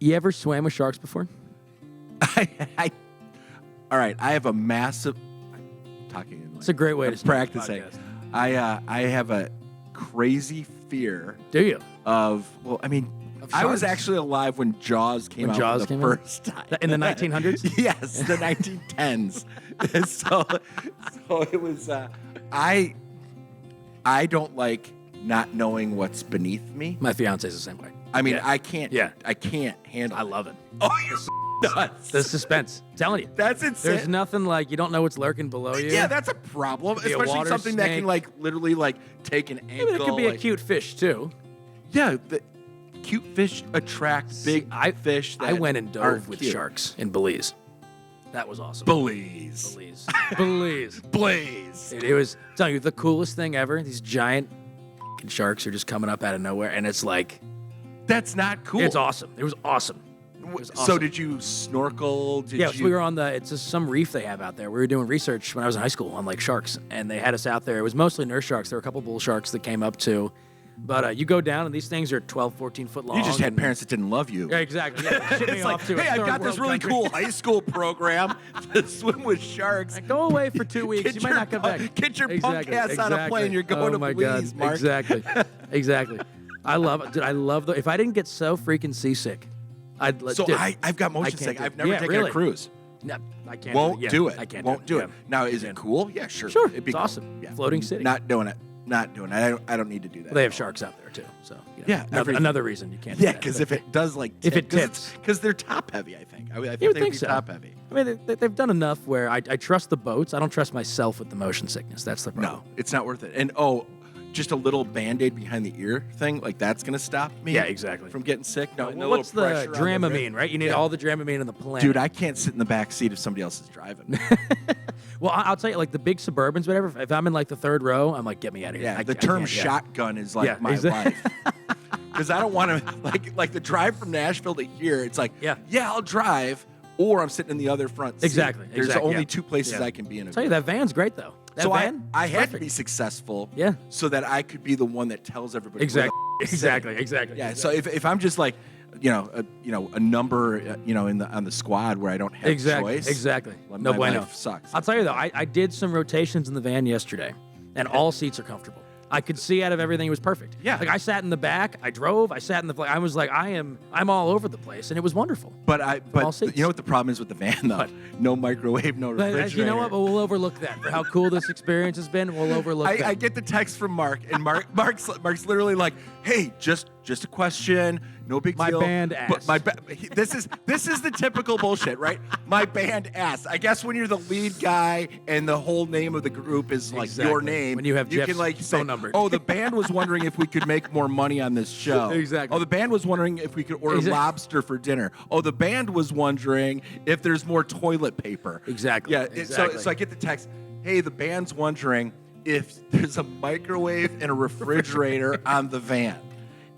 You ever swam with sharks before? All right, I have a massive... talking. It's a great way to start practicing. I have a crazy fear. Do you? I was sharks? actually alive when Jaws came out the first time. In the 1900s? Yes, the 1910s. so it was. I don't like not knowing what's beneath me. My fiance's the same way. I mean, I can't. Yeah. I can't handle. I love it. Oh, you're nuts. The suspense. I'm telling you. That's insane. There's nothing like you don't know what's lurking below you. Yeah, that's a problem. Could be a Especially water something that snake. can like literally like take an angle. Maybe it could be a like- cute fish too. Yeah, the cute fish attract big fish. That I went and dove aren't with cute. sharks in Belize. That was awesome. Belize. Belize. Blaze. It was, I'm telling you, the coolest thing ever. These giant sharks are just coming up out of nowhere, and it's like, That's not cool. it's awesome. It was awesome. It was So awesome. did you snorkel? So we were on it's just some reef they have out there. We were doing research when I was in high school on like sharks, and they had us out there. It was mostly nurse sharks. There were a couple bull sharks that came up too. But you go down, and these things are 12, 14 foot long. You just had and- parents that didn't love you. Yeah, exactly. Yeah, ship me It's off like, to a hey, I've third got this world really country. cool high school program to swim with sharks. Go away for 2 weeks. You might not come back. Get your punk ass on a plane. You're going oh to my Belize, God. Mark. Exactly. I love it. Dude, I love if I didn't get so freaking seasick, So dude, I've got motion can't sick. do it. I've never Yeah, taken really? a cruise. No, I can't. Won't do it. I can't. Won't do it. Yeah. Now, is it cool? Yeah, sure. Sure. It'd be It's cool. awesome. Yeah. Floating city. Not doing it. Not doing it. I don't need to do that. Well, they have sharks out there too. So Yeah, another reason you can't. Do Yeah, that. because if it does like If it tips. because they're top heavy. I think. I think You would they'd think be so. top heavy. I mean, they've done enough where I trust the boats. I don't trust myself with the motion sickness. That's the problem. No, it's not worth it. And just a little Band-Aid behind the ear thing, like that's gonna stop me. Yeah, exactly. From getting sick. No, Well, no what's the little pressure on the Dramamine, wrist. right? You need Yeah. all the Dramamine in the planet. Dude, I can't sit in the back seat if somebody else is driving. Well, I'll tell you, like the big Suburbans, whatever. If I'm in like the third row, I'm like, get me out of here. Yeah, I the can't- term yeah. shotgun is like Yeah, my exactly. life. Because I don't want to like the drive from Nashville to here. It's like, Yeah. I'll drive, or I'm sitting in the other front seat. Exactly, There's exactly, only yeah. two places Yeah. I can be in. I'll tell you, that van's great though. That So van, I it's had to perfect. be successful. Yeah. So that I could be the one that tells everybody. Exactly. where the Exactly. sitting. Exactly. Yeah. So if I'm just like, a number, on the squad where I don't have choice. Exactly. Well, No my bueno. life sucks. I'll tell you though, I did some rotations in the van yesterday, and all seats are comfortable. I could see out of everything. It was perfect. Yeah. Like I sat in the back, I drove, I sat in the. I was like, I'm all over the place, and it was wonderful. But all seats. you know what the problem is with the van though? What? No microwave, no But refrigerator. you know what? But we'll overlook that for how cool this experience has been. We'll overlook that. I get the text from Mark, and Mark's literally like, "Hey, just a question, no big My deal." band But asked. this is the typical bullshit, right? My band asked. I guess when you're the lead guy and the whole name of the group is like your Exactly. name, When you have Jeff's can like phone say, number. "Oh, the band was wondering if we could make more money on this show." Exactly. Oh, the band was wondering if we could order Exactly. lobster for dinner. Oh, the band was wondering if there's more toilet paper. Exactly. Yeah. Exactly. So I get the text. Hey, the band's wondering if there's a microwave and a refrigerator on the van.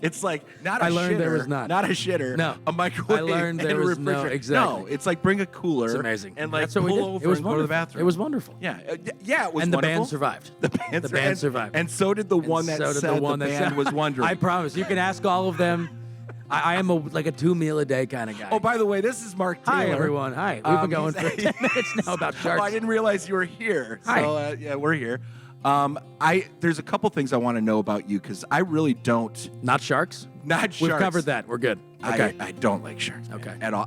It's like not a I learned shitter. there was not. Not a shitter. No. A microwave I learned and there a was no- refrigerator. exactly. No, it's like bring a cooler. It's amazing. And like That's what we pull did. over It was and go to the wonderful. bathroom. It was wonderful. Yeah. Yeah, it was And the wonderful. band survived. The band, The band survived. And so did the one that So did said the one that band said- was wondering. I promise. You can ask all of them. I am like a 2 meal a day kind of guy. Oh, by the way, this is Mark Taylor. Hi, everyone. Hi. We've been going he's- for 10 minutes now about sharks. Oh, I didn't realize you were here. Hi. So, yeah, we're here. There's a couple things I want to know about you because I really don't. Not sharks? Not sharks. We've covered that. We're good. Okay. I don't like sharks. man, Okay. At all.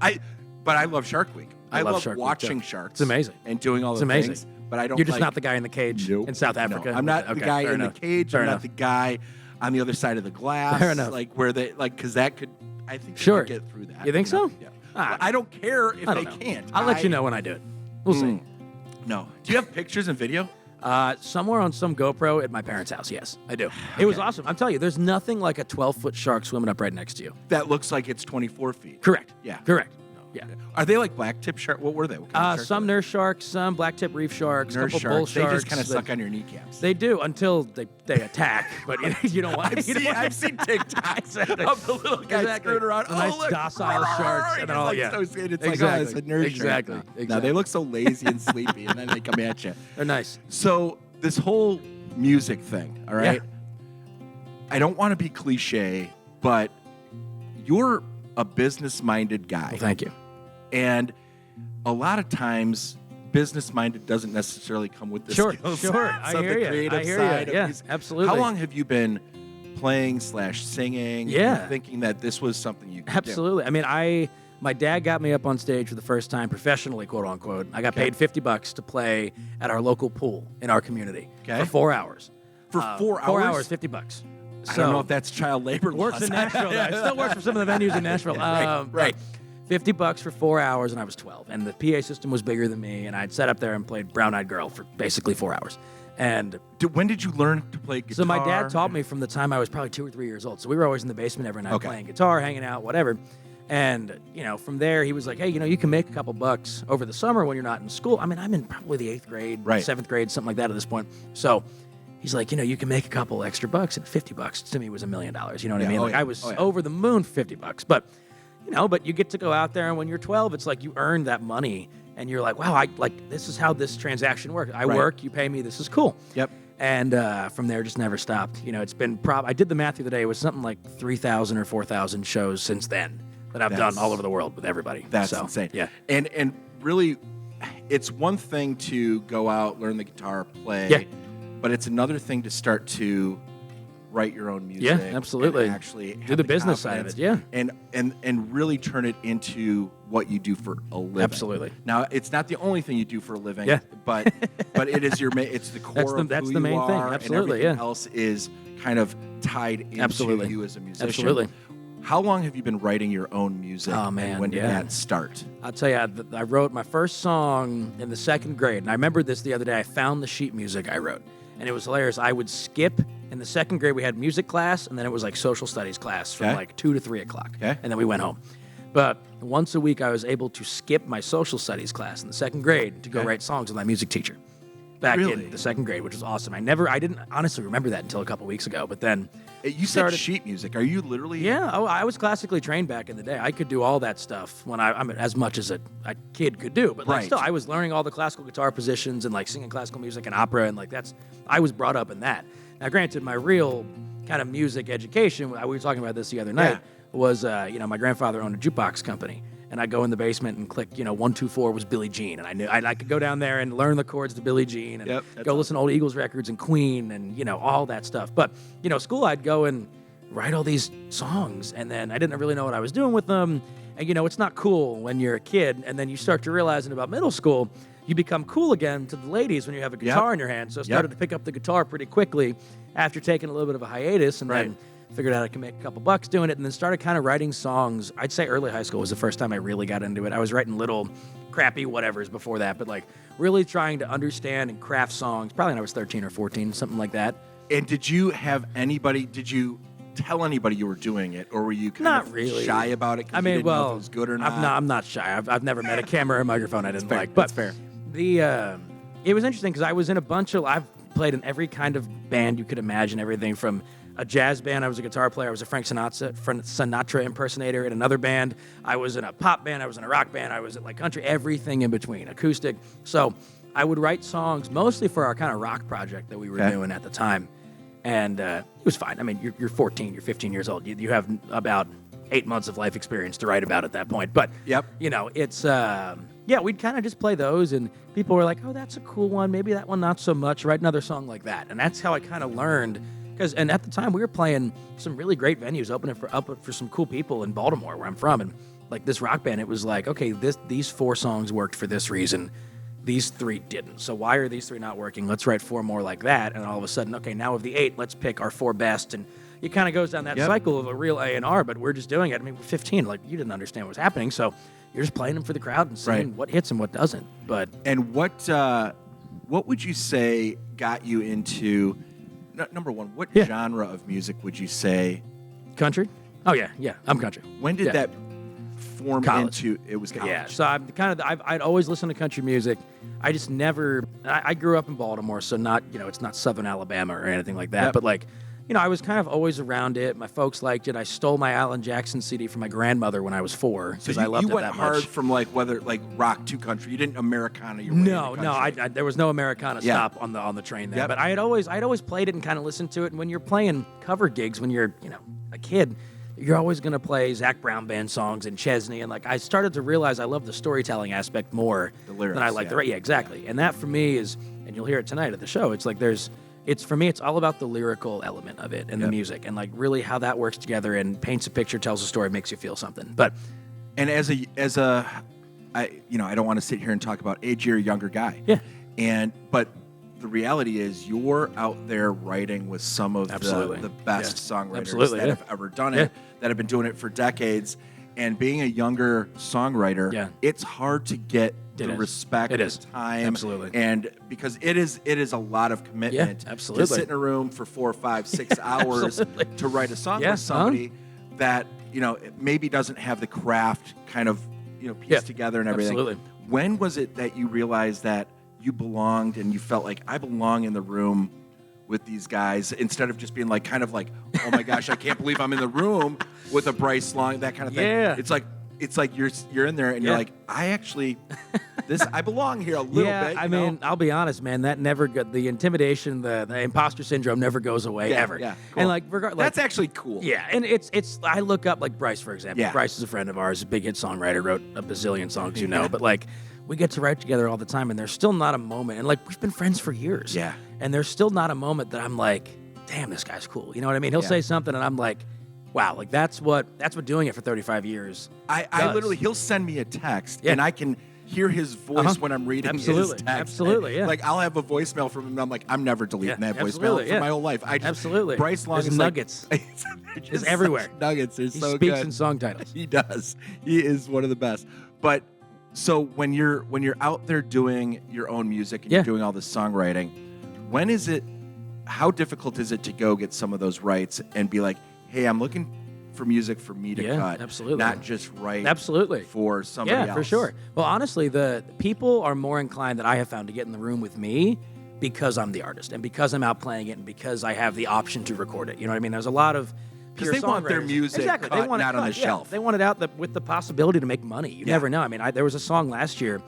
But I love Shark Week. I love Shark Week, watching too. sharks. It's amazing. And doing all It's the amazing. things. But I don't. You're just like, not the guy in the cage Nope. in South No, Africa. I'm not the Okay, guy fair in enough. the cage. Fair I'm enough. not the guy on the other side of the glass. Fair enough. Like where they because that could. I think they Sure. could get through that. You think so? Yeah. Ah. Well, I don't care if I they don't know. can't. I'll let you know when I do it. We'll see. No. Do you have pictures and video? Somewhere on some GoPro at my parents' house. Yes, I do. It was awesome. I'm telling you, there's nothing like a 12-foot shark swimming up right next to you. That looks like it's 24 feet. Correct. Yeah. Correct. Yeah. Are they like black tip shark? What were they? What kind of sharks Some were nurse sharks, some blacktip reef sharks, they? Nurse couple bull sharks. sharks. They just kind of that- suck on your kneecaps. They do until they attack, but you don't want. I've seen TikToks Exactly. of the little guy Exactly. screwing around. Nice Oh, look. docile sharks, and It's all, like yeah. so sweet. It's Exactly. like, oh, it's a nurse Exactly. shark. No, Exactly. they look so lazy and sleepy, and then they come at you. They're nice. So this whole music thing, all right? Yeah. I don't want to be cliche, but you're a business-minded guy. Well, thank you. And a lot of times, business-minded doesn't necessarily come with the Sure. skills. I of hear the you. creative I hear side you. of Yeah, music. absolutely. How long have you been playing/singing? Yeah. And thinking that this was something you could do? Absolutely. I mean, my dad got me up on stage for the first time professionally, quote unquote. I got Okay. paid $50 to play at our local pool in our community Okay. for 4 hours. For 4 hours? 4 hours, $50. I don't know if that's child labor Works laws. in Nashville. Though. It still works for some of the venues in Nashville. Right. $50 for 4 hours, and I was 12. And the PA system was bigger than me, and I'd sat up there and played Brown Eyed Girl for basically 4 hours. And When did you learn to play guitar? so my dad taught me from the time I was probably 2 or 3 years old. So we were always in the basement every night Okay. playing guitar, hanging out, whatever. And, from there, he was like, hey, you can make a couple bucks over the summer when you're not in school. I mean, I'm in probably the 8th grade, Right. 7th grade, something like that at this point. So he's like, you can make a couple extra bucks, and $50 to me was $1 million. You know what I Yeah, mean? oh Like yeah, I was oh yeah. over the moon for $50. But, but you get to go out there, and when you're 12, it's like you earn that money, and you're like, wow, this is how this transaction works. I Right. work, you pay me, this is cool. Yep. And from there, just never stopped. It's been I did the math the other day. It was something like 3,000 or 4,000 shows since then that I've done all over the world with everybody. That's So, insane. Yeah. And really, it's one thing to go out, learn the guitar, play. Yeah. But it's another thing to start to write your own music. Yeah, absolutely. And actually Do have the business side of confidence it, And really turn it into what you do for a living. Absolutely. Now, it's not the only thing you do for a living. Yeah. But it is it's the core of That's who the main you thing. are, Absolutely, and everything yeah. else is kind of tied into Absolutely. you as a musician. Absolutely. How long have you been writing your own music? Oh, man, And when did yeah. that start? I'll tell you, I wrote my first song in the 2nd grade. And I remember this the other day. I found the sheet music I wrote. And it was hilarious. I would skip. In the 2nd grade, we had music class, and then it was like social studies class from Okay. like 2 to 3 o'clock. Okay. And then we went home. But once a week, I was able to skip my social studies class in the 2nd grade to go Okay. write songs with my music teacher back Really? in the 2nd grade, which was awesome. I didn't honestly remember that until a couple weeks ago. But then You started- said sheet music. Are you literally? yeah, I was classically trained back in the day. I could do all that stuff when I mean, as much as a kid could do. But like, Right. still, I was learning all the classical guitar positions and like singing classical music and opera, and like I was brought up in that. Now, granted, my real kind of music education, we were talking about this the other night, was my grandfather owned a jukebox company. And I'd go in the basement and click, 124 was Billie Jean. And I knew I could go down there and learn the chords to Billie Jean and Yep, that's go listen to old Eagles records and Queen and, all that stuff. But, school, I'd go and write all these songs. And then I didn't really know what I was doing with them. And, it's not cool when you're a kid. And then you start to realize in about middle school, you become cool again to the ladies when you have a guitar in your hand. So I started to pick up the guitar pretty quickly after taking a little bit of a hiatus. And then figured out I could make a couple bucks doing it, and then started kind of writing songs. I'd say early high school was the first time I really got into it. I was writing little crappy whatevers before that, but like really trying to understand and craft songs, probably when I was 13 or 14, something like that. And did you tell anybody you were doing it, or were you kind Not of really. shy about it? 'Cause I you mean, didn't know if well, it was good or not. I'm not shy. I've never met a camera or microphone I didn't fair. like. But That's fair. It was interesting because I was in I've played in every kind of band you could imagine, everything from a jazz band. I was a guitar player. I was a Frank Sinatra impersonator in another band. I was in a pop band. I was in a rock band. I was at like country, everything in between, acoustic. So I would write songs mostly for our kind of rock project that we were doing at the time. And it was fine. I mean, you're 14, you're 15 years old. You have about 8 months of life experience to write about at that point. But, it's, we'd kind of just play those, and people were like, oh, that's a cool one. Maybe that one not so much. Write another song like that. And that's how I kind of learned. And at the time, we were playing some really great venues, opening for some cool people in Baltimore, where I'm from. And like this rock band, it was like, okay, these 4 songs worked for this reason. These 3 didn't. So why are these 3 not working? Let's write 4 more like that. And all of a sudden, okay, now of the 8, let's pick our 4 best. And it kind of goes down that cycle of a real A&R, but we're just doing it. I mean, we're 15. Like, you didn't understand what was happening. So you're just playing them for the crowd and seeing what hits and what doesn't. But And what would you say got you into, number one, what genre of music would you say? Country? Oh, yeah. I'm country. When did that form College. into, it was college? Yeah, so I'd always listened to country music. I just never, I grew up in Baltimore, so not, it's not Southern Alabama or anything like that, but like, I was kind of always around it. My folks liked it. I stole my Alan Jackson CD from my grandmother when I was 4 because I loved it that much. You went hard from like rock to country. You didn't Americana your way into country. There was no Americana stop on the train there. But I'd always played it and kind of listened to it. And when you're playing cover gigs, when you're a kid, you're always going to play Zach Brown Band songs and Chesney. And like, I started to realize I love the storytelling aspect more lyrics, than I like yeah. yeah, exactly. And that for me is, and you'll hear it tonight at the show, it's like for me, it's all about the lyrical element of it and the music and like really how that works together and paints a picture, tells a story, makes you feel something. But, and I don't want to sit here and talk about age, you're a younger guy. Yeah. But the reality is you're out there writing with some of the best songwriters that have ever done it, that have been doing it for decades. And being a younger songwriter, it's hard to get the respect, the time. Absolutely. And because it is a lot of commitment to sit in a room for 4, 5, 6 hours to write a song with somebody that, maybe doesn't have the craft kind of, pieced together and everything. Absolutely. When was it that you realized that you belonged and you felt like I belong in the room with these guys instead of just being like, kind of like, oh my gosh, I can't believe I'm in the room with a Bryce Long, that kind of thing. Yeah. It's like you're in there and you're like, I belong here a little bit. I mean, I'll be honest, man, that never got the intimidation, the imposter syndrome never goes away ever. Yeah, cool. And like, that's actually cool. Yeah, and it's I look up like Bryce, for example. Yeah. Bryce is a friend of ours, a big hit songwriter, wrote a bazillion songs, but like we get to write together all the time, and there's still not a moment, and like we've been friends for years. Yeah. And there's still not a moment that I'm like, damn, this guy's cool. You know what I mean? He'll say something, and I'm like, wow, like that's what doing it for 35 years. I literally, he'll send me a text, and I can hear his voice when I'm reading his text. Absolutely, Like I'll have a voicemail from him, and I'm like, I'm never deleting that voicemail for my whole life. Bryce Long is nuggets. It's everywhere. Nuggets are so good. He speaks in song titles. He does. He is one of the best. But so when you're out there doing your own music and you're doing all this songwriting, how difficult is it to go get some of those rights and be like, hey, I'm looking for music for me to cut, not just write for somebody else. Yeah, for sure. Well, honestly, the people are more inclined that I have found to get in the room with me because I'm the artist and because I'm out playing it and because I have the option to record it. You know what I mean? There's a lot of because they want their music cut, they want it on the shelf. They want it out with the possibility to make money. You never know. I mean, there was a song last year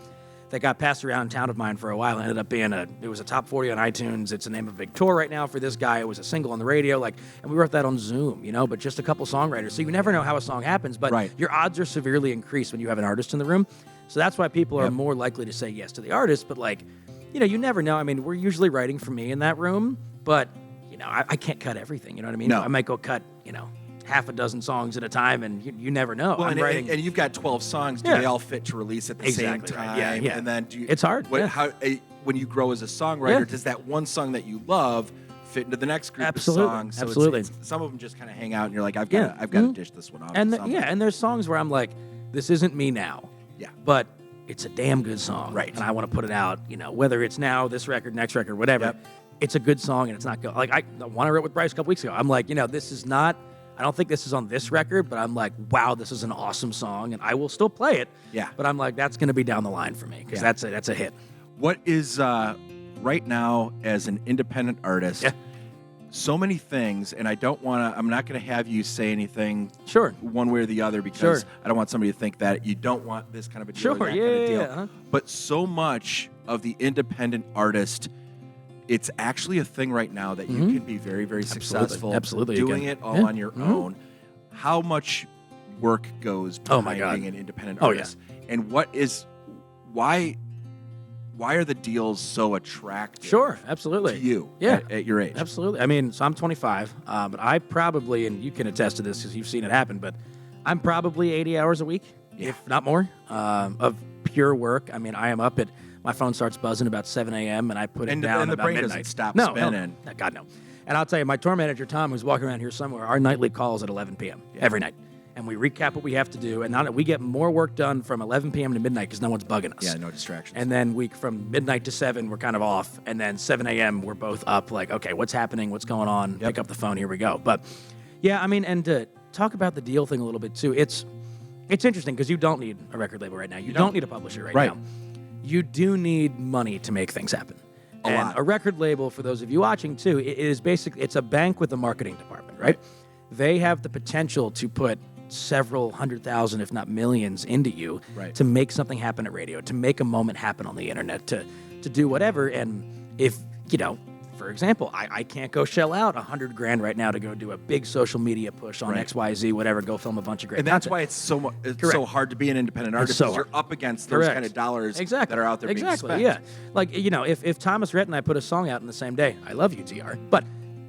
that got passed around town of mine for a while. It ended up being it was a top 40 on iTunes. It's the name of a big tour right now for this guy. It was a single on the radio, and we wrote that on Zoom, but just a couple songwriters. So you never know how a song happens, but your odds are severely increased when you have an artist in the room. So that's why people are more likely to say yes to the artist. But you never know. I mean, we're usually writing for me in that room, but I can't cut everything. You know what I mean? No. I might go cut, half a dozen songs at a time, and you never know. Well, and you've got 12 songs. Do they all fit to release at the same time? Right. Yeah. And then it's hard. When you grow as a songwriter, does that one song that you love fit into the next group of songs? So Absolutely. Some of them just kind of hang out, and you're like, I've got to dish this one off. And and there's songs where I'm like, this isn't me now. Yeah. But it's a damn good song. Right. And I want to put it out. Whether it's now, this record, next record, whatever. Yep. It's a good song, and it's not good. The one I wrote with Bryce a couple weeks ago, I'm like, this is not. I don't think this is on this record, but I'm like, wow, this is an awesome song, and I will still play it. Yeah. But I'm like, that's going to be down the line for me because that's a hit. What is right now as an independent artist? Yeah. So many things, and I'm not going to have you say anything one way or the other because I don't want somebody to think that you don't want this kind of a deal. Kind of deal. Uh-huh. But so much of the independent artist, it's actually a thing right now that you can be very, very successful doing it all on your own. How much work goes behind being an independent artist? And why are the deals so attractive? To you at your age? Absolutely. I mean, so I'm 25, but I probably, and you can attest to this because you've seen it happen, but I'm probably 80 hours a week, if not more, of pure work. I mean, I am up at my phone starts buzzing about 7 a.m. and I put it down and the about brain midnight. Doesn't stop spinning. No, God, no. And I'll tell you, my tour manager, Tom, who's walking around here somewhere, our nightly calls at 11 p.m. every night. And we recap what we have to do. And we get more work done from 11 p.m. to midnight because no one's bugging us. Yeah, no distractions. And then from midnight to 7, we're kind of off. And then 7 a.m., we're both up like, okay, what's happening? What's going on? Pick up the phone. Here we go. But, yeah, I mean, and to talk about the deal thing a little bit, too, it's interesting because you don't need a record label right now. You don't need a publisher right now. You do need money to make things happen. A lot. A record label, for those of you watching too, it's a bank with a marketing department, right? They have the potential to put several 100,000, if not millions, into you to make something happen at radio, to make a moment happen on the internet, to do whatever. And if for example, I can't go shell out $100,000 right now to go do a big social media push on XYZ, whatever, go film a bunch of great content. And that's content. why it's so hard to be an independent artist, because you're up against those kind of dollars that are out there being spent. Yeah. Like, if Thomas Rhett and I put a song out in the same day, I love you, TR, but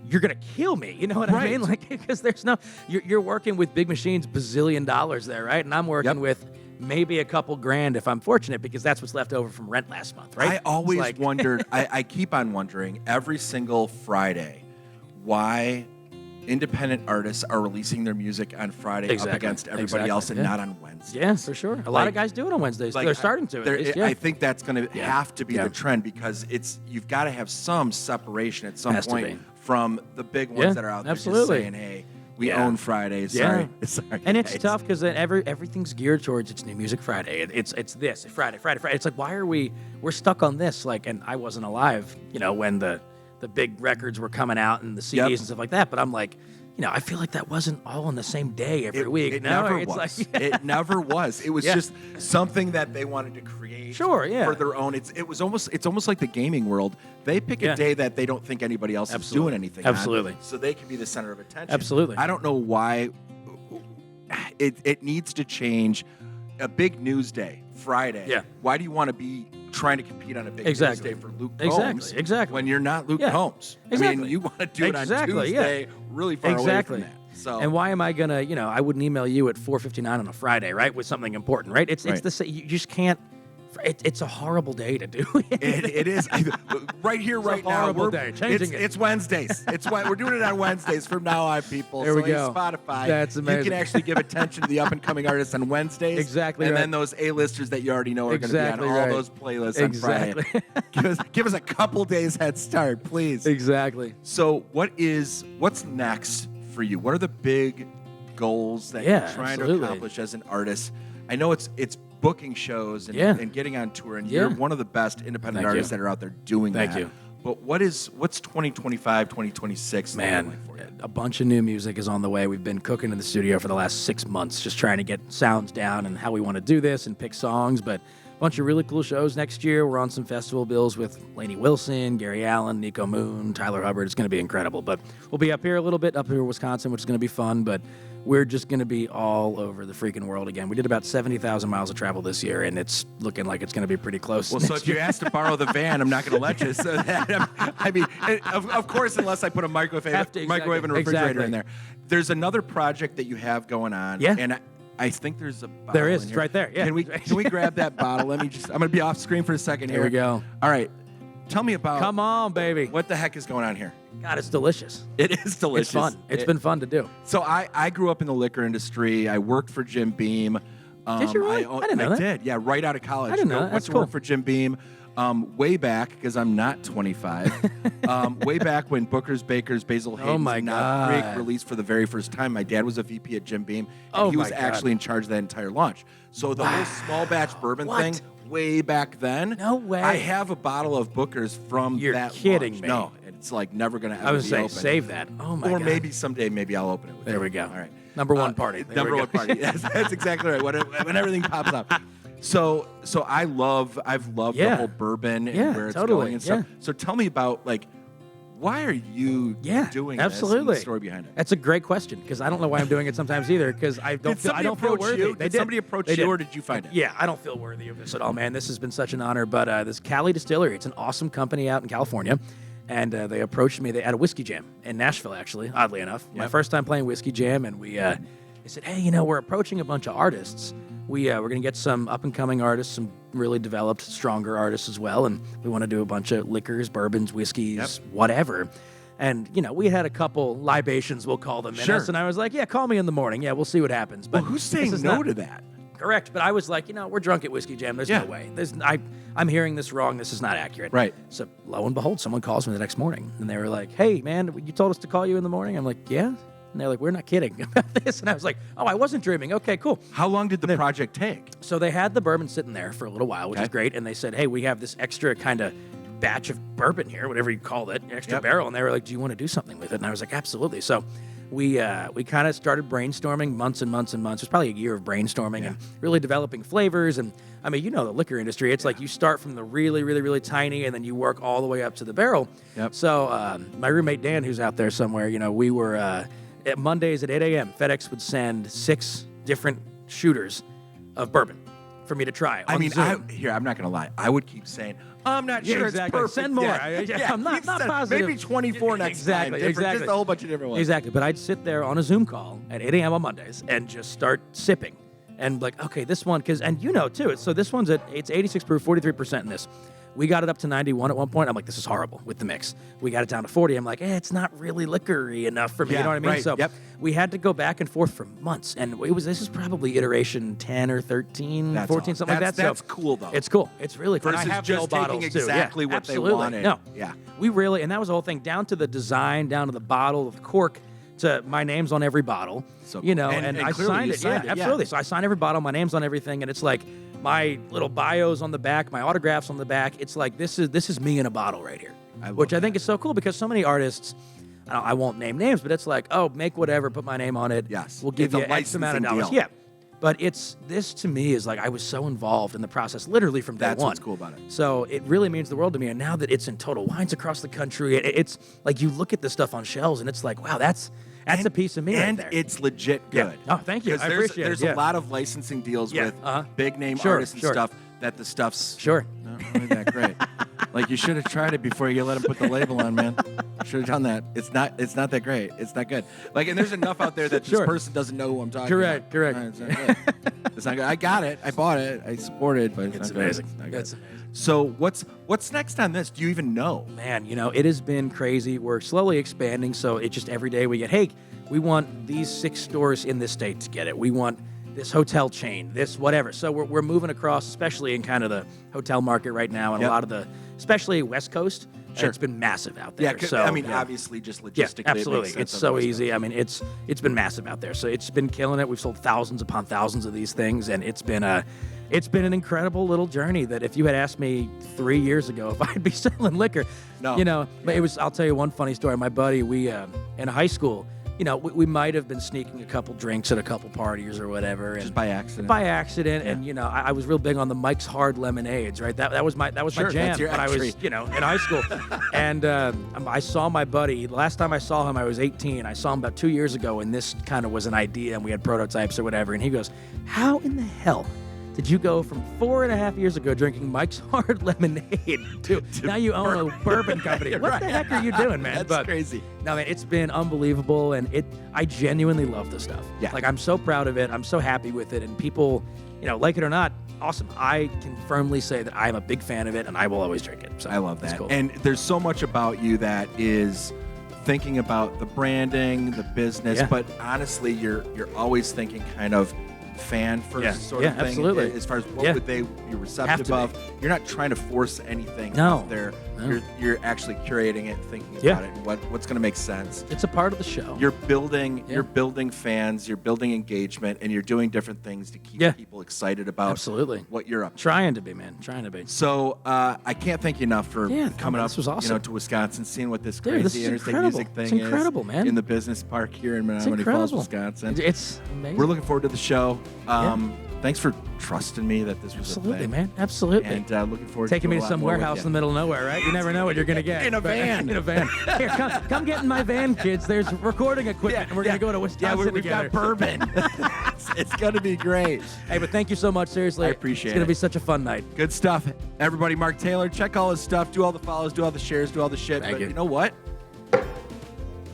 you're going to kill me. You know what I mean? Like, because there's you're working with big machines, bazillion dollars there, right? And I'm working with maybe a couple grand if I'm fortunate, because that's what's left over from rent last month, right? I always wondered, I keep on wondering every single Friday why independent artists are releasing their music on Friday up against everybody else and not on Wednesdays. Yeah, for sure. A lot of guys do it on Wednesdays. They're starting to. I think that's going to have to be the trend, because you've got to have some separation at some point from the big ones that are out there just saying, hey, we own Fridays. Sorry. And it's tough because everything's geared towards it's New Music Friday. It's this Friday. It's like, why are we're stuck on this? Like, and I wasn't alive, when the big records were coming out and the CDs and stuff like that. But I'm like, I feel like that wasn't all on the same day every week. It never was. It never was. It was just something that they wanted to create for their own. It's almost like the gaming world. They pick a day that they don't think anybody else is doing anything on, so they can be the center of attention. Absolutely. I don't know why it needs to change. A big news day, Friday. Yeah. Why do you want to be trying to compete on a big news day for Luke Combs when you're not Luke Combs? I mean, you want to do it on Tuesday, really far away from that. So, and why am I gonna? I wouldn't email you at 4:59 on a Friday, right, with something important, right? It's the you just can't. It's a horrible day to do it. It is. Right here, right now. It's Wednesdays. It's why we're doing it on Wednesdays from now on, people. There we go. Spotify. That's amazing. You can actually give attention to the up-and-coming artists on Wednesdays. Exactly. And then those A-listers that you already know are going to be on all those playlists on Friday. Give us a couple days head start, please. Exactly. So what's next for you? What are the big goals that you're trying to accomplish as an artist? I know it's booking shows and getting on tour, and you're one of the best independent artists that are out there doing that. Thank you. But what's 2025, 2026 Man, for you? A bunch of new music is on the way. We've been cooking in the studio for the last 6 months, just trying to get sounds down and how we want to do this and pick songs. But a bunch of really cool shows next year. We're on some festival bills with Lainey Wilson, Gary Allen, Nico Moon, Tyler Hubbard. It's going to be incredible. But we'll be up here a little bit, up here in Wisconsin, which is going to be fun. But we're just going to be all over the freaking world again. We did about 70,000 miles of travel this year, and it's looking like it's going to be pretty close. Well, so if you ask to borrow the van, I'm not going to let you. So I mean, of course, unless I put a microwave and refrigerator in there. There's another project that you have going on. Yeah. And I think there's a bottle. There is. It's right there. Yeah. Can we grab that bottle? I'm going to be off screen for a second here. Here we go. All right. Tell me about. Come on, baby. What the heck is going on here? God, it's delicious. It is delicious. It's fun. It's been fun to do. So I grew up in the liquor industry. I worked for Jim Beam. Did you really? I didn't know that. I did. Yeah, right out of college. I didn't know that. Went to work for Jim Beam. Way back, because I'm not 25. Way back when Booker's Bakers Basil Hayden's Knob Creek released for the very first time. My dad was a VP at Jim Beam, and he was actually in charge of that entire launch. So the whole small batch bourbon thing, way back then. No way. I have a bottle of Booker's from that You're kidding launch. me. No, it's like never going to ever I was saying, open. save that. Oh, my God. Or maybe someday, maybe I'll open it with you. There we go. All right. Number one party. Number one party. That's exactly right. When everything pops up. So I've loved the whole bourbon and where it's going and stuff. So tell me about, like, why are you doing this and the story behind it? That's a great question, because I don't know why I'm doing it sometimes either, because I don't feel worthy. Did somebody approach you, or did you find it? Yeah, I don't feel worthy of this at all, man. This has been such an honor. But this Cali Distillery, it's an awesome company out in California. And they approached me. They had a whiskey jam in Nashville, actually, oddly enough. My first time playing whiskey jam, and they said, hey, we're approaching a bunch of artists. We're going to get some up-and-coming artists, some really developed, stronger artists as well, and we want to do a bunch of liquors, bourbons, whiskeys, whatever. And, we had a couple libations, we'll call them, in us, and I was like, yeah, call me in the morning. Yeah, we'll see what happens. But who's saying no to that? Correct, but I was like, we're drunk at Whiskey Jam. There's no way. I'm hearing this wrong. This is not accurate. Right. So lo and behold, someone calls me the next morning, and they were like, hey, man, you told us to call you in the morning? I'm like, yeah. And they're like, we're not kidding about this. And I was like, oh, I wasn't dreaming. Okay, cool. How long did the project take? So they had the bourbon sitting there for a little while, which is great. And they said, hey, we have this extra kind of batch of bourbon here, whatever you called it, extra barrel. And they were like, do you want to do something with it? And I was like, absolutely. So we kind of started brainstorming months and months and months. It was probably a year of brainstorming and really developing flavors. And I mean, you know, the liquor industry, it's like you start from the really, really, really tiny and then you work all the way up to the barrel. Yep. So my roommate Dan, who's out there somewhere, you know, we were at Mondays at 8 a.m. FedEx would send 6 different shooters of bourbon for me to try. I mean, Zoom. I'm not going to lie. I would keep saying, I'm not sure exactly. it's perfect. Send more. Yeah. I'm not positive. Maybe 24 next time. Exactly. Just a whole bunch of different ones. Exactly. But I'd sit there on a Zoom call at 8 a.m. on Mondays and just start sipping. And like, okay, this one, and you know too, so this one's it's 86 proof, 43% in this. We got it up to 91 at one point. I'm like, this is horrible with the mix. We got it down to 40. I'm like, it's not really liquor-y enough for me. You know what I mean? Right. So we had to go back and forth for months. And this is probably iteration 10 or 13, 14, something like that. That's cool, though. It's cool. It's really cool. Versus I have just bottles taking exactly too. what Absolutely. they wanted. No. Yeah. We really, and that was the whole thing, down to the design, down to the bottle, the cork, to my name's on every bottle. So you know, and I signed it. Yeah, absolutely. So I signed every bottle, my name's on everything, and it's like my little bios on the back, my autographs on the back. It's like this is me in a bottle right here, which I think is so cool because so many artists, I won't name names, but it's like, oh, make whatever, put my name on it. Yes, we'll give you X amount of dollars. Deal. Yeah, but this to me is like I was so involved in the process, literally from day one. That's what's cool about it. So it really means the world to me. And now that it's in Total Wines across the country, it's like you look at the stuff on shelves and it's like, wow, that's a piece of me and right there. It's legit good. Yeah. Oh, thank you. I appreciate there's it. a lot of licensing deals with big name artists and stuff that the stuff's not really that great. Like, you should have tried it before you let them put the label on, man. Should have done that. It's not that great. It's not good. Like, and there's enough out there that this person doesn't know who I'm talking about. Correct. It's not good. It's not good. I got it. I bought it. I support it, but it's not amazing. Good. It's not good. That's amazing. So what's next on this? Do you even know? Man, you know, it has been crazy. We're slowly expanding, so it just every day we get, hey, we want these 6 stores in this state to get it. We want this hotel chain, this whatever. So we're moving across, especially in kind of the hotel market right now, and a lot of especially West Coast. Sure. It's been massive out there. Yeah, so, I mean, obviously, just logistically, absolutely. It's so easy. I mean, it's been massive out there. So it's been killing it. We've sold thousands upon thousands of these things, and it's been an incredible little journey that if you had asked me 3 years ago if I'd be selling liquor, you know, but it was. I'll tell you one funny story. My buddy, we in high school, you know, we might have been sneaking a couple drinks at a couple parties or whatever, and just by accident. And you know, I was real big on the Mike's Hard lemonades, right? That was my jam when I was, you know, in high school. And I saw my buddy. The last time I saw him, I was 18. I saw him about 2 years ago, and this kind of was an idea, and we had prototypes or whatever. And he goes, "How in the hell did you go from 4.5 years ago drinking Mike's Hard lemonade to now you own a bourbon company? What the heck are you doing, man?" That's crazy. No, man, it's been unbelievable, and I genuinely love this stuff. Yeah. Like, I'm so proud of it. I'm so happy with it, and people, you know, like it or not, awesome. I can firmly say that I'm a big fan of it, and I will always drink it. So I love that. Cool. And there's so much about you that is thinking about the branding, the business, but honestly, you're always thinking kind of fan first sort of thing. Absolutely. As far as what would they be receptive of. You're not trying to force anything out there. No. You're actually curating it, thinking about it, and what's going to make sense. It's a part of the show. You're building fans, you're building engagement, and you're doing different things to keep people excited about what you're up to. Trying to be, man. Trying to be. So I can't thank you enough for coming up. This was awesome. You know, to Wisconsin, seeing what this crazy Interstate music thing is. It's incredible, man. In the business park here in Menominee Falls, Wisconsin. It's amazing. We're looking forward to the show. Thanks for trusting me that this was a thing. Man. Absolutely. And looking forward taking to me to some warehouse in the middle of nowhere, right? You never know what you're going to get. In a van. In a van. Here, come get in my van, kids. There's recording equipment, and we're going to go to Wisconsin we've together. got bourbon. It's going to be great. Hey, but thank you so much. Seriously. I appreciate it. It's going to be such a fun night. Good stuff. Everybody, Mark Taylor, check all his stuff. Do all the follows, do all the shares, do all the shit. Thank you. You know what?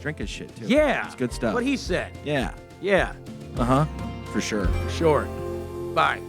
Drink his shit, too. Yeah. It's good stuff. What he said. Yeah. Yeah. Uh-huh. For sure. For sure. Bye.